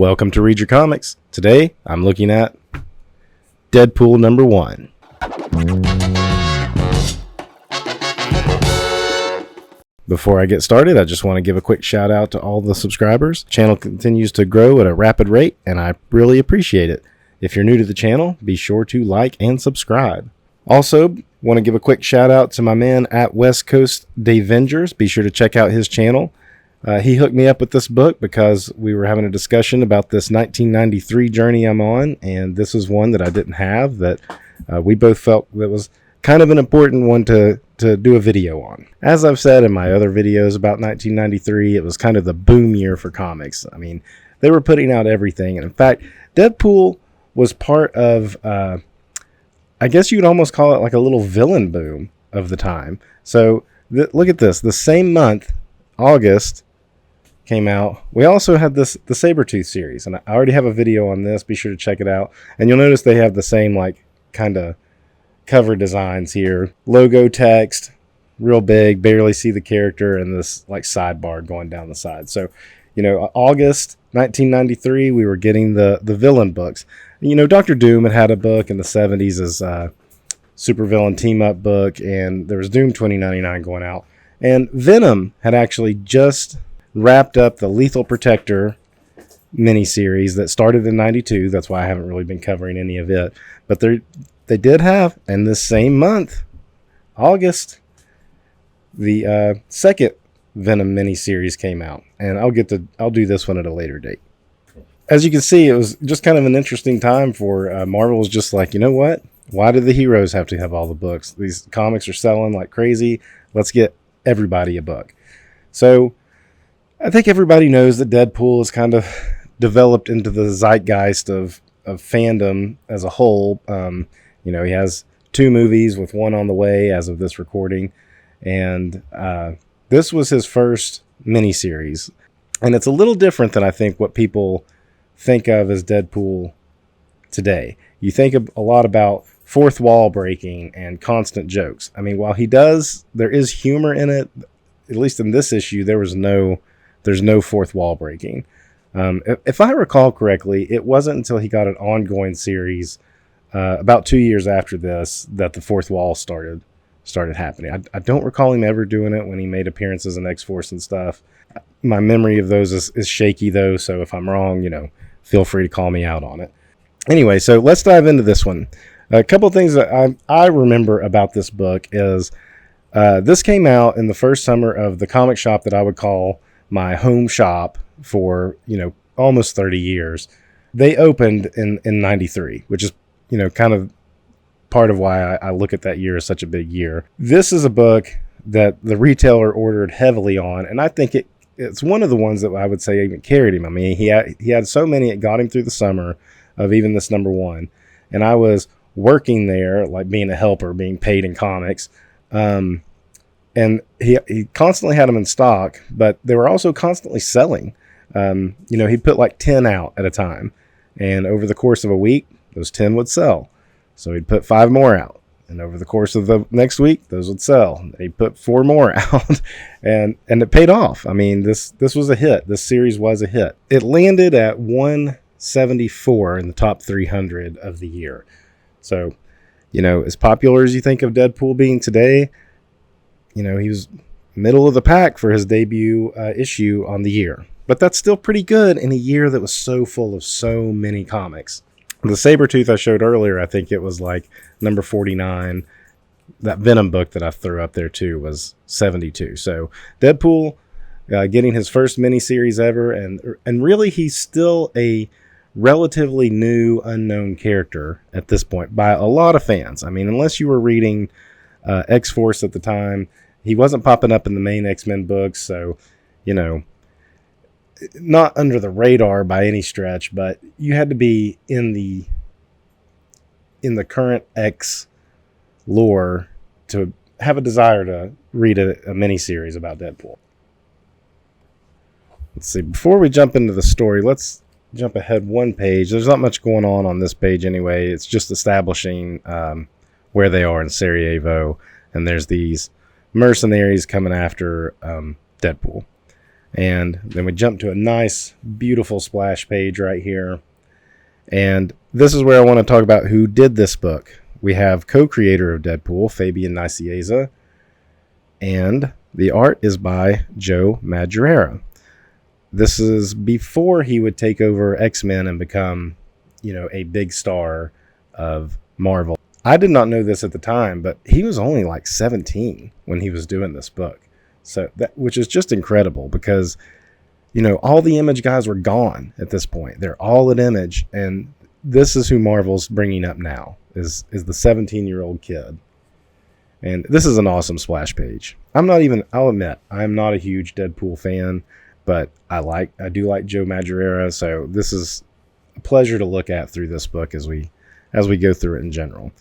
Welcome to Read Your Comics. Today, I'm looking at Deadpool #1. Before I get started, I just want to give a quick shout out to all the subscribers. The channel continues to grow at a rapid rate, and I really appreciate it. If you're new to the channel, be sure to like and subscribe. Also, want to give a quick shout out to my man at West Coast DAVEngers. Be sure to check out his channel. He hooked me up with this book because we were having a discussion about this 1993 journey I'm on, and this is one that I didn't have that we both felt that was kind of an important one to do a video on. As I've said in my other videos about 1993, it was kind of the boom year for comics. I mean, they were putting out everything, and in fact, Deadpool was part of, I guess you'd almost call it like a little villain boom of the time. So look at this. The same month, August, came out. We also had the Sabretooth series, and I already have a video on this. Be sure to check it out. And you'll notice they have the same like kind of cover designs here. Logo text, real big, barely see the character, and this like sidebar going down the side. So, you know, August 1993, we were getting the villain books. You know, Dr. Doom had a book in the 70s as a supervillain team-up book, and there was Doom 2099 going out. And Venom had actually just wrapped up the Lethal Protector miniseries that started in 92. That's why I haven't really been covering any of it. But they did have, in this same month, August, the second Venom miniseries came out. And I'll do this one at a later date. As you can see, it was just kind of an interesting time for Marvel. Was just like, you know what? Why do the heroes have to have all the books? These comics are selling like crazy. Let's get everybody a book. So I think everybody knows that Deadpool has kind of developed into the zeitgeist of fandom as a whole. You know, he has 2 movies with 1 on the way as of this recording. And this was his first miniseries. And it's a little different than I think what people think of as Deadpool today. You think a lot about fourth wall breaking and constant jokes. I mean, while there is humor in it, at least in this issue, there's no fourth wall breaking. If I recall correctly, it wasn't until he got an ongoing series about 2 years after this that the fourth wall started happening. I don't recall him ever doing it when he made appearances in X-Force and stuff. My memory of those is shaky though, so if I'm wrong, you know, feel free to call me out on it. Anyway, so let's dive into this one. A couple of things that I remember about this book is this came out in the first summer of the comic shop that I would call my home shop for, you know, almost 30 years. They opened in 93, which is, you know, kind of part of why I look at that year as such a big year. This is a book that the retailer ordered heavily on, and I think it's one of the ones that I would say even carried him. I mean, he had so many, it got him through the summer of even this #1. And I was working there, like being a helper, being paid in comics. And he constantly had them in stock, but they were also constantly selling. You know, he'd put like 10 out at a time. And over the course of a week, those 10 would sell. So he'd put 5 more out. And over the course of the next week, those would sell. He'd put 4 more out. and it paid off. I mean, this was a hit. This series was a hit. It landed at 174 in the top 300 of the year. So, you know, as popular as you think of Deadpool being today, you know, he was middle of the pack for his debut issue on the year. But that's still pretty good in a year that was so full of so many comics. The Sabretooth I showed earlier, I think it was like number 49. That Venom book that I threw up there too was 72. So Deadpool getting his first miniseries ever. And really he's still a relatively new, unknown character at this point by a lot of fans. I mean, unless you were reading X-Force at the time, he wasn't popping up in the main X-Men books, so, you know, not under the radar by any stretch, but you had to be in the current X lore to have a desire to read a miniseries about Deadpool. Let's see, before we jump into the story, let's jump ahead one page. There's not much going on this page anyway. It's just establishing where they are in Sarajevo, and there's these mercenaries coming after Deadpool. And then we jump to a nice, beautiful splash page right here. And this is where I want to talk about who did this book. We have co-creator of Deadpool, Fabian Nicieza, and the art is by Joe Madureira. This is before he would take over X-Men and become, a big star of Marvel. I did not know this at the time, but he was only like 17 when he was doing this book. So which is just incredible because, all the Image guys were gone at this point. They're all at Image, and this is who Marvel's bringing up now is the 17-year-old kid. And this is an awesome splash page. I'll admit, I'm not a huge Deadpool fan, but I do like Joe Madureira, so this is a pleasure to look at through this book as we go through it in general.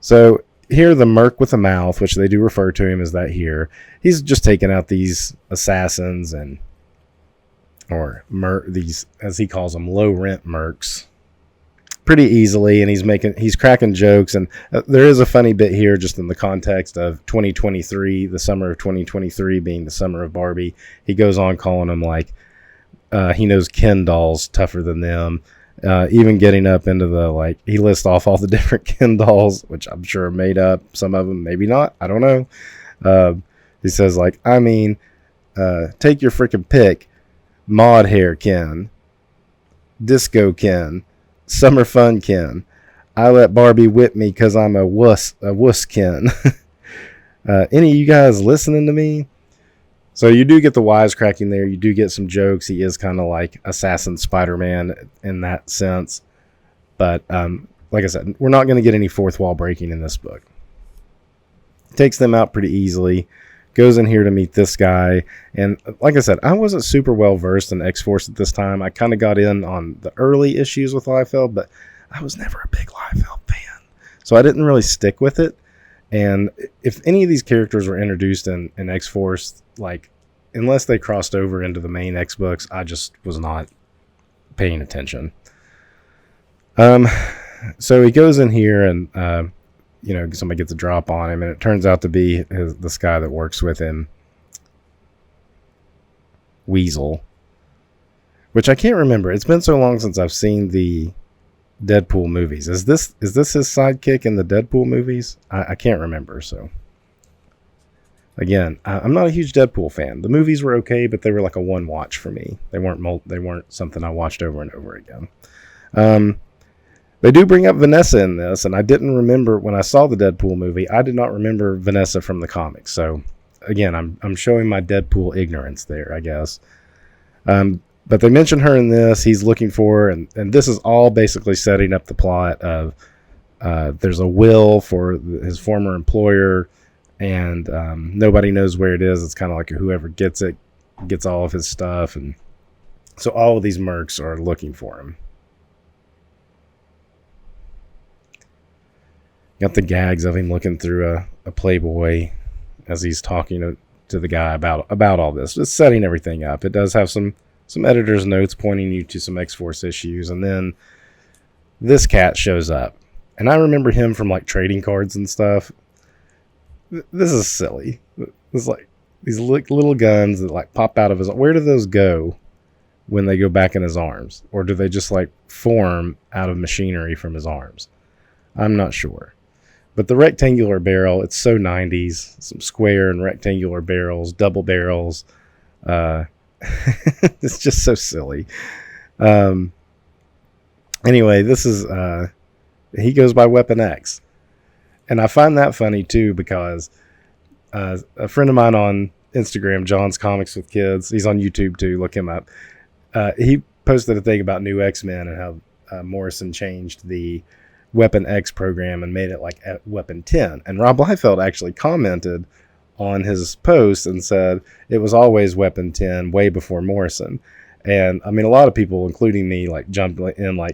So here, the merc with a mouth, which they do refer to him as that here, he's just taking out these assassins or these, as he calls them, low rent mercs pretty easily, and he's cracking jokes. And there is a funny bit here just in the context of 2023, the summer of 2023 being the summer of Barbie. He goes on calling them like he knows Ken dolls tougher than them. Even getting up into he lists off all the different Ken dolls, which I'm sure are made up. Some of them, maybe not. I don't know. He says take your freaking pick. Mod hair Ken. Disco Ken. Summer fun Ken. I let Barbie whip me because I'm a wuss Ken. Any of you guys listening to me? So you do get the wisecracking there. You do get some jokes. He is kind of like Assassin Spider-Man in that sense. But like I said, we're not going to get any fourth wall breaking in this book. Takes them out pretty easily. Goes in here to meet this guy. And like I said, I wasn't super well versed in X-Force at this time. I kind of got in on the early issues with Liefeld, but I was never a big Liefeld fan. So I didn't really stick with it. And if any of these characters were introduced in X-Force, unless they crossed over into the main X books, I just was not paying attention. So he goes in here and, somebody gets a drop on him, and it turns out to be this guy that works with him, Weasel, which I can't remember. It's been so long since I've seen the Deadpool movies. Is this his sidekick in the Deadpool movies? I can't remember. So again, I'm not a huge Deadpool fan. The movies were okay, but they were like a one watch for me. They weren't something I watched over and over again. They do bring up Vanessa in this, and I didn't remember when I saw the Deadpool movie. I did not remember Vanessa from the comics. So again, I'm showing my Deadpool ignorance there, I guess. But they mention her in this. He's looking for her, and this is all basically setting up the plot of there's a will for his former employer, and nobody knows where it is. It's kind of like whoever gets it gets all of his stuff, and so all of these mercs are looking for him. Got the gags of him looking through a Playboy as he's talking to the guy about all this, just setting everything up. It does have some editor's notes pointing you to some X-Force issues, and then this cat shows up. And I remember him from trading cards and stuff. This is silly. It's like these little guns that pop out of his... Where do those go when they go back in his arms? Or do they just form out of machinery from his arms? I'm not sure. But the rectangular barrel, it's so 90s. Some square and rectangular barrels, double barrels. It's just so silly. Anyway, this is... he goes by Weapon X. And I find that funny, too, because a friend of mine on Instagram, John's Comics with Kids, he's on YouTube, too. Look him up. He posted a thing about New X-Men and how Morrison changed the Weapon X program and made it Weapon 10. And Rob Liefeld actually commented on his post and said it was always Weapon 10 way before Morrison. And I mean, a lot of people, including me, jumped in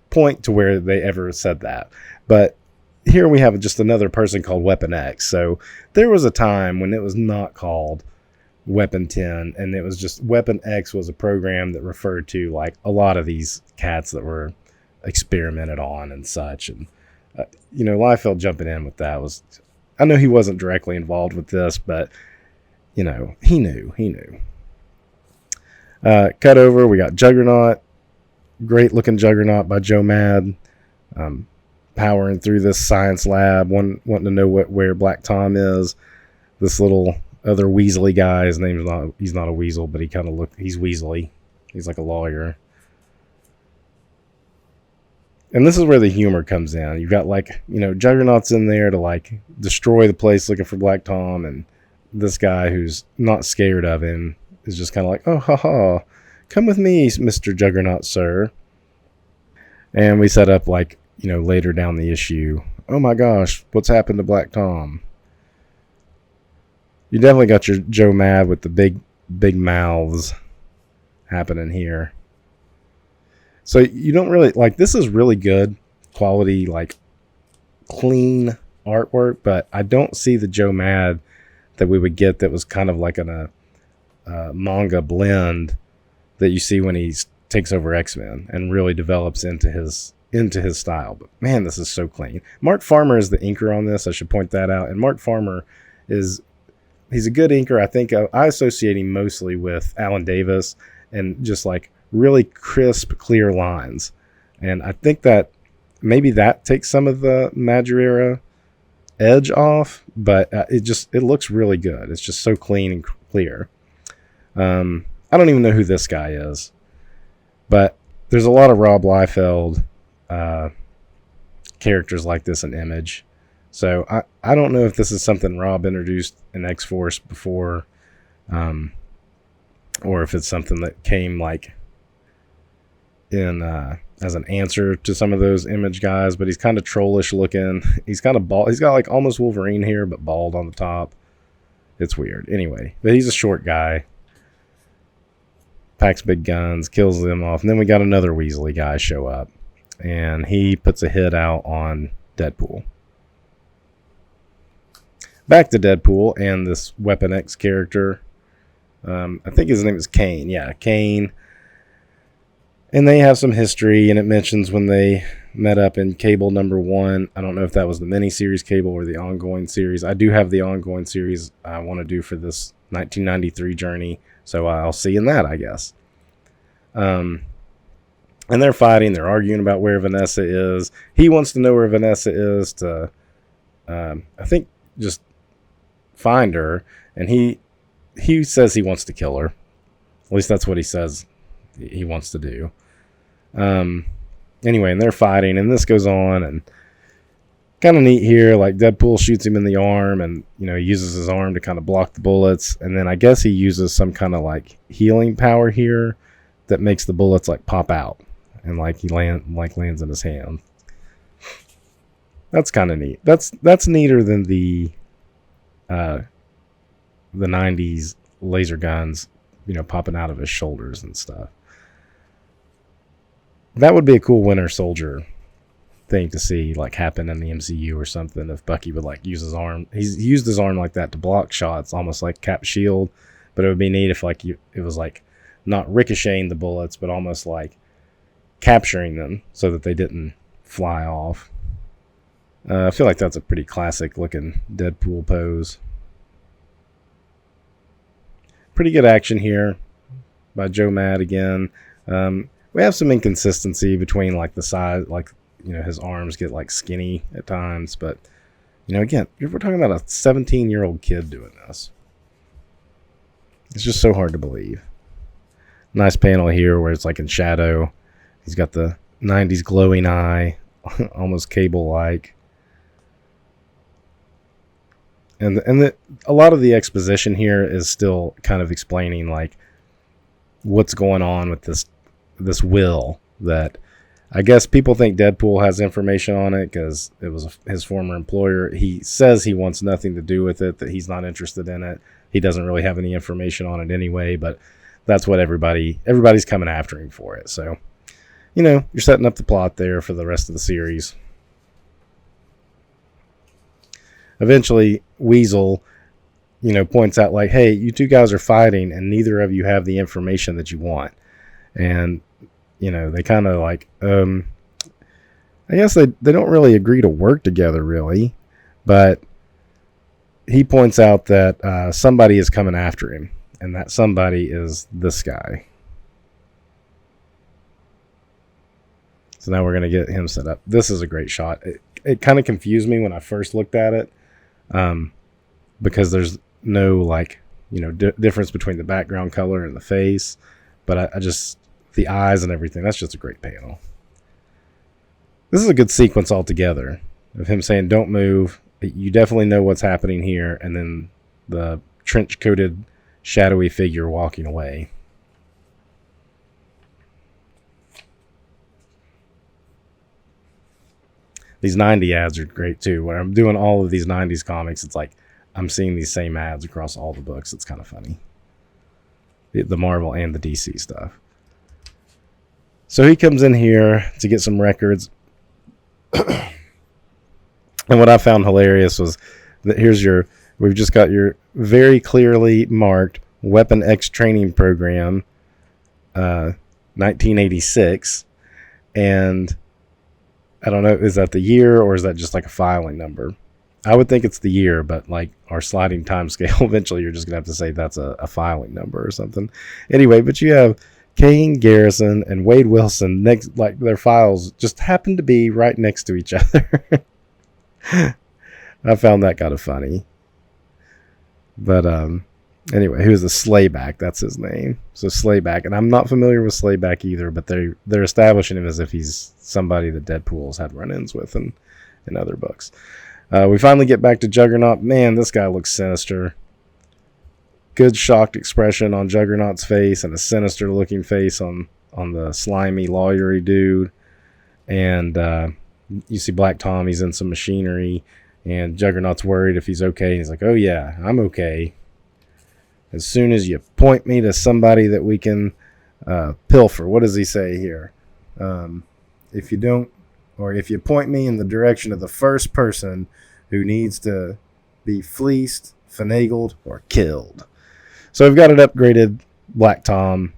point to where they ever said that. But here we have just another person called Weapon X. So there was a time when it was not called Weapon 10, and it was just Weapon X was a program that referred to a lot of these cats that were experimented on and such. And Liefeld jumping in with that was, I know he wasn't directly involved with this, but he knew. Cut over, we got Juggernaut. Great looking Juggernaut by Joe Mad. Powering through this science lab, wanting to know where Black Tom is. This little other Weasley guy, he's not a weasel, but he's Weasley. He's like a lawyer. And this is where the humor comes in. You've got Juggernaut's in there to like destroy the place looking for Black Tom, and this guy who's not scared of him is just kind of like, oh, haha, come with me, Mr. Juggernaut, sir. And we set up later down the issue, oh my gosh, what's happened to Black Tom? You definitely got your Joe Mad with the big mouths happening here. So you don't really this is really good quality, clean artwork, but I don't see the Joe Mad that we would get that was kind of like a manga blend that you see when he takes over X-Men and really develops into his style. But man, this is so clean. Mark Farmer is the inker on this. I should point that out. And Mark Farmer he's a good inker. I think I associate him mostly with Alan Davis and just really crisp, clear lines. And I think that maybe that takes some of the Madureira edge off, but it looks really good. It's just so clean and clear. I don't even know who this guy is, but there's a lot of Rob Liefeld characters like this in Image. So I don't know if this is something Rob introduced in X-Force before, or if it's something that came in as an answer to some of those Image guys. But he's kind of trollish looking. He's kind of bald. He's got almost Wolverine here, but bald on the top. It's weird. Anyway, but he's a short guy. Packs big guns, kills them off. And then we got another Weasley guy show up, and he puts a hit out on Deadpool. Back to Deadpool and this Weapon X character. I think his name is Kane. Yeah, Kane. And they have some history, and it mentions when they met up in Cable #1. I don't know if that was the miniseries Cable or the ongoing series. I do have the ongoing series I want to do for this 1993 journey, so I'll see in that, I guess. And they're fighting. They're arguing about where Vanessa is. He wants to know where Vanessa is to, I think, just find her. And he says he wants to kill her. At least that's what he says he wants to do. Anyway, and they're fighting, and this goes on, and kind of neat here. Deadpool shoots him in the arm, and he uses his arm to kind of block the bullets, and then I guess he uses some kind of healing power here that makes the bullets pop out, and he lands in his hand. That's kind of neat. That's neater than the 90s laser guns, popping out of his shoulders and stuff. That would be a cool Winter Soldier thing to see happen in the MCU or something, if Bucky would use his arm. He used his arm like that to block shots, almost like Cap's shield, but it would be neat if it was not ricocheting the bullets, but almost capturing them so that they didn't fly off. I feel like that's a pretty classic looking Deadpool pose. Pretty good action here by Joe Mad again. We have some inconsistency between the size, his arms get skinny at times, but again, we're talking about a 17-year-old kid doing this. It's just so hard to believe. Nice panel here where it's in shadow. He's got the 90s glowing eye, almost Cable-like. And a lot of the exposition here is still kind of explaining what's going on with this will that I guess people think Deadpool has information on it because it was his former employer. He says he wants nothing to do with it, that he's not interested in it. He doesn't really have any information on it anyway, but that's what everybody's coming after him for it. So, you're setting up the plot there for the rest of the series. Eventually, Weasel, points out hey, you two guys are fighting and neither of you have the information that you want. And, they kind of I guess they don't really agree to work together really, but he points out that somebody is coming after him, and that somebody is this guy. So now we're going to get him set up. This is a great shot. It kind of confused me when I first looked at it, because there's no like, difference between the background color and the face. But I just, the eyes and everything, that's just a great panel. This is a good sequence altogether of him saying, don't move. You definitely know what's happening here. And then the trench-coated, shadowy figure walking away. These 90 ads are great too. When I'm doing all of these 90s comics, it's like I'm seeing these same ads across all the books. It's kind of funny. The Marvel and the DC stuff. So he comes in here to get some records. And what I found hilarious was that we've just got your very clearly marked Weapon X training program, 1986. And I don't know, is that the year or is that just like a filing number? I would think it's the year, but like our sliding time scale, eventually you're just going to have to say that's a filing number or something. Anyway, but you have Kane Garrison and Wade Wilson next, like their files just happen to be right next to each other. I found that kind of funny. But anyway, who's the Slayback? That's his name. So Slayback, and I'm not familiar with Slayback either, but they're establishing him as if he's somebody that Deadpool's had run-ins with in other books. We finally get back to Juggernaut. Man, this guy looks sinister. Good shocked expression on Juggernaut's face and a sinister looking face on the slimy lawyery dude. And you see Black Tommy's in some machinery, and Juggernaut's worried if he's okay. And he's like, oh yeah, I'm okay. As soon as you point me to somebody that we can pilfer. What does he say here? If you point me in the direction of the first person who needs to be fleeced, finagled, or killed. So we've got an upgraded Black Tom.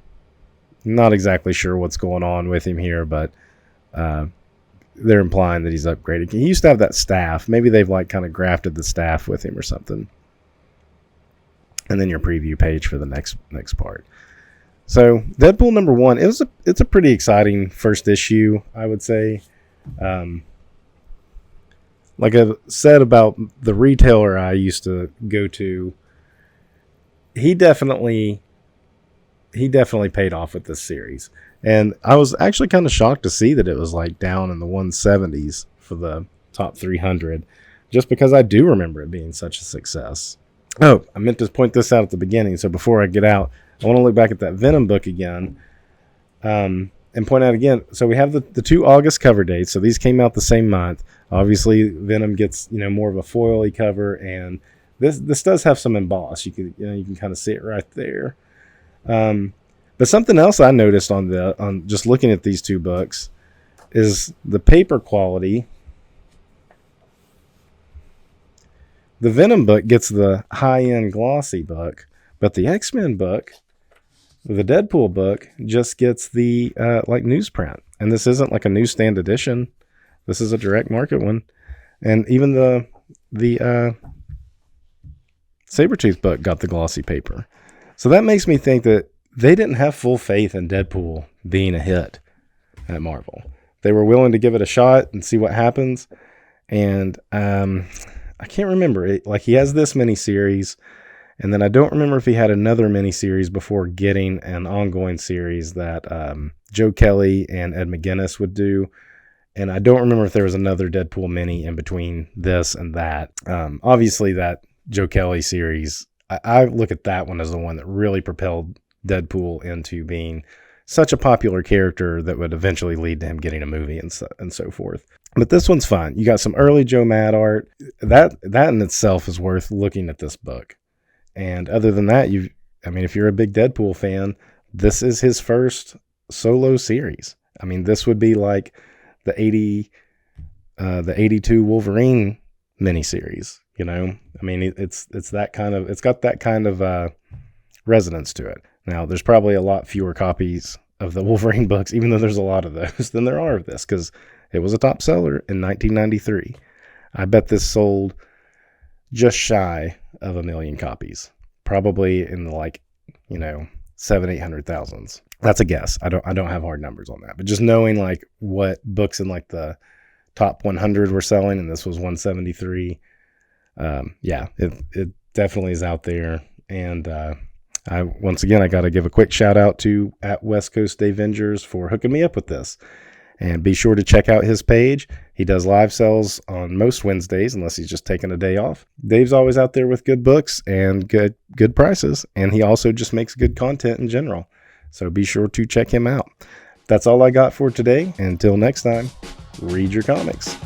Not exactly sure what's going on with him here, but they're implying that he's upgraded. He used to have that staff. Maybe they've like kind of grafted the staff with him or something. And then your preview page for the next part. So Deadpool #1, it's a pretty exciting first issue, I would say. Like I said about the retailer I used to go to, he definitely paid off with this series. And I was actually kind of shocked to see that it was like down in the 170s for the top 300, just because I do remember it being such a success. Oh, I meant to point this out at the beginning. So before I get out, I want to look back at that Venom book again. And point out again, so we have the 2 August cover dates. So these came out the same month. Obviously, Venom gets more of a foily cover, and this does have some emboss. You can kind of see it right there. But something else I noticed on just looking at these two books is the paper quality. The Venom book gets the high-end glossy book, but the X-Men book, the Deadpool book, just gets the like newsprint. And this isn't like a newsstand edition. This is a direct market one. And even the Sabretooth book got the glossy paper. So that makes me think that they didn't have full faith in Deadpool being a hit at Marvel. They were willing to give it a shot and see what happens. And I can't remember. Like, he has this miniseries, and then I don't remember if he had another miniseries before getting an ongoing series that Joe Kelly and Ed McGuinness would do. And I don't remember if there was another Deadpool mini in between this and that. Obviously, that Joe Kelly series, I look at that one as the one that really propelled Deadpool into being such a popular character that would eventually lead to him getting a movie and so forth. But this one's fun. You got some early Joe Mad art. That in itself is worth looking at this book. And other than that, if you're a big Deadpool fan, this is his first solo series. I mean, this would be like the 82 Wolverine miniseries. It's that kind of, it's got that kind of resonance to it. Now, there's probably a lot fewer copies of the Wolverine books, even though there's a lot of those, than there are of this, because it was a top seller in 1993. I bet this sold just shy of 1 million copies, probably in the 700,000-800,000s. That's a guess. I don't have hard numbers on that, but just knowing like what books in like the top 100 were selling, and this was 173. Yeah, it definitely is out there. And once again, I got to give a quick shout out to at West Coast DAVEngers for hooking me up with this. And be sure to check out his page. He does live sales on most Wednesdays, unless he's just taking a day off. Dave's always out there with good books and good prices, and he also just makes good content in general. So be sure to check him out. That's all I got for today. Until next time, read your comics.